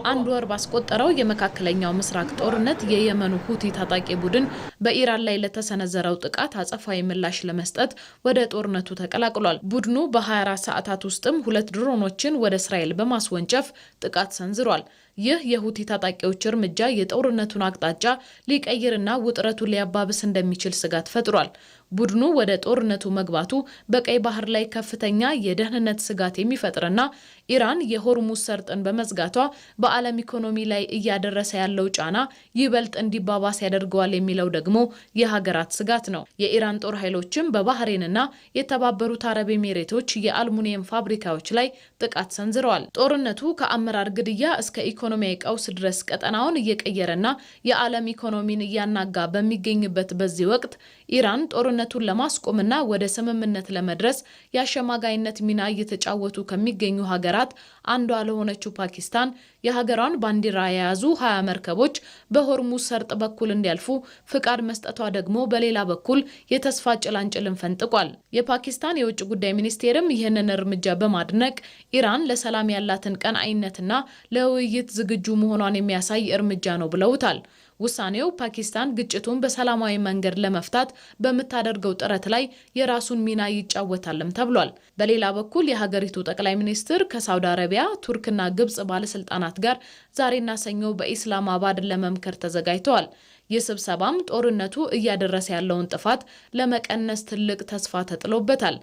አንድ ወር ባስቆጠረው የመካከለኛው ምስራቅ ጦርነት የየመኑ ሁቲ ታጣቂ ቡድን በኢራን ላይ ለተሰነዘረው ጥቃት አጸፋዊ ምላሽ ለመስጠት ወደ ጦርነቱ ተቀላቅሏል። ቡድኑ በ24 ሰዓታት ውስጥም 2 ድሮኖችን ወደ እስራኤል በማስወንጨፍ ጥቃት ሰንዝሯል። ይህ የሁቲ ታጣቂዎች እርምጃ የጦርነቱን አቅጣጫ ሊቀይርና ውጥረቱን ሊያባብስ እንደሚችል ስጋት ፈጥሯል። ቡድኑ ወደ ጦርነቱ መግባቱ በቀይ ባህር ላይ ከፍተኛ የደህንነት ስጋት የሚፈጥርና ኢራን የሆርሙዝ ሰርጥን በመዝጋቷ በዓለም ኢኮኖሚ ላይ እያደረሰ ያለው ጫና ይበልጥ እንዲባባስ ያደርገዋል የሚለው ደግሞ የሀገራት ስጋት ነው። የኢራን ጦር ኃይሎችም በባህሬንና የተባበሩት አረብ ኤሚሬቶች የአልሙኒየም ፋብሪካዎች ላይ ጥቃት ሰንዝረዋል። ጦርነቱ ከአመራር ግድያ እስከ ኢኮኖሚያዊ ቀውስ ድረስ ቀጠናውን እየቀየረና የዓለም ኢኮኖሚን እያናጋ በሚገኝበት በዚህ ወቅት ኢራን ጦርነቱን ለማስቆምና ወደ ስምምነት ለመድረስ የአሸማጋይነት ሚና እየተጫወቱ ከሚገኙ ሀገራት አንዷ ለሆነችው ፓኪስታን የሀገሯን ባንዲራ የያዙ 20 መርከቦች በሆርሙዝ ሰርጥ በኩል እንዲያልፉ ፍቃድ መስጠቷ ደግሞ በሌላ በኩል የተስፋ ጭላንጭልን ፈንጥቋል። የፓኪስታን የውጭ ጉዳይ ሚኒስቴርም ይህንን እርምጃ በማድነቅ ኢራን ለሰላም ያላትን ቀናኢነትና ለውይይት ዝግጁ መሆኗን የሚያሳይ እርምጃ ነው ብለውታል። ውሳኔው ፓኪስታን ግጭቱን በሰላማዊ መንገድ ለመፍታት በምታደርገው ጥረት ላይ የራሱን ሚና ይጫወታልም ተብሏል። በሌላ በኩል የሀገሪቱ ጠቅላይ ሚኒስትር ከሳውዲ አረቢያ፣ ቱርክና ግብጽ ባለስልጣናት ጋር ዛሬና ሰኞ በኢስላማባድ ለመምከር ተዘጋጅተዋል። ይህ ስብሰባም ጦርነቱ እያደረሰ ያለውን ጥፋት ለመቀነስ ትልቅ ተስፋ ተጥሎበታል።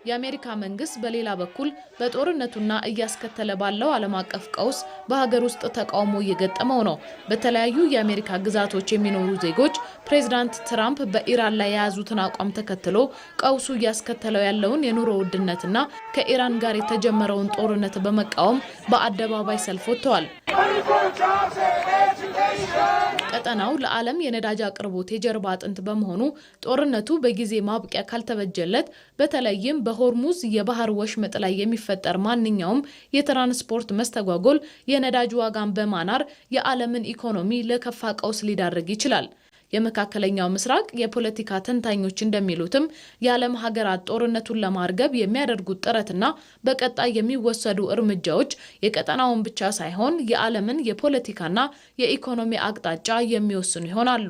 የአሜሪካ መንግስት በሌላ በኩል በጦርነቱና እያስከተለ ባለው ዓለም አቀፍ ቀውስ በሀገር ውስጥ ተቃውሞ እየገጠመው ነው። በተለያዩ የአሜሪካ ግዛቶች የሚኖሩ ዜጎች ፕሬዝዳንት ትራምፕ በኢራን ላይ የያዙትን አቋም ተከትሎ ቀውሱ እያስከተለው ያለውን የኑሮ ውድነትና ከኢራን ጋር የተጀመረውን ጦርነት በመቃወም በአደባባይ ሰልፍ ወጥተዋል። ቀጠናው ለዓለም የነዳጅ አቅርቦት የጀርባ አጥንት በመሆኑ ጦርነቱ በጊዜ ማብቂያ ካልተበጀለት በተለይም በሆርሙዝ የባህር ወሽመጥ ላይ የሚፈጠር ማንኛውም የትራንስፖርት መስተጓጎል የነዳጅ ዋጋን በማናር የዓለምን ኢኮኖሚ ለከፋ ቀውስ ሊዳርግ ይችላል። የመካከለኛው ምስራቅ የፖለቲካ ተንታኞች እንደሚሉትም የዓለም ሀገራት ጦርነቱን ለማርገብ የሚያደርጉት ጥረትና በቀጣይ የሚወሰዱ እርምጃዎች የቀጠናውን ብቻ ሳይሆን የዓለምን የፖለቲካና የኢኮኖሚ አቅጣጫ የሚወስኑ ይሆናሉ።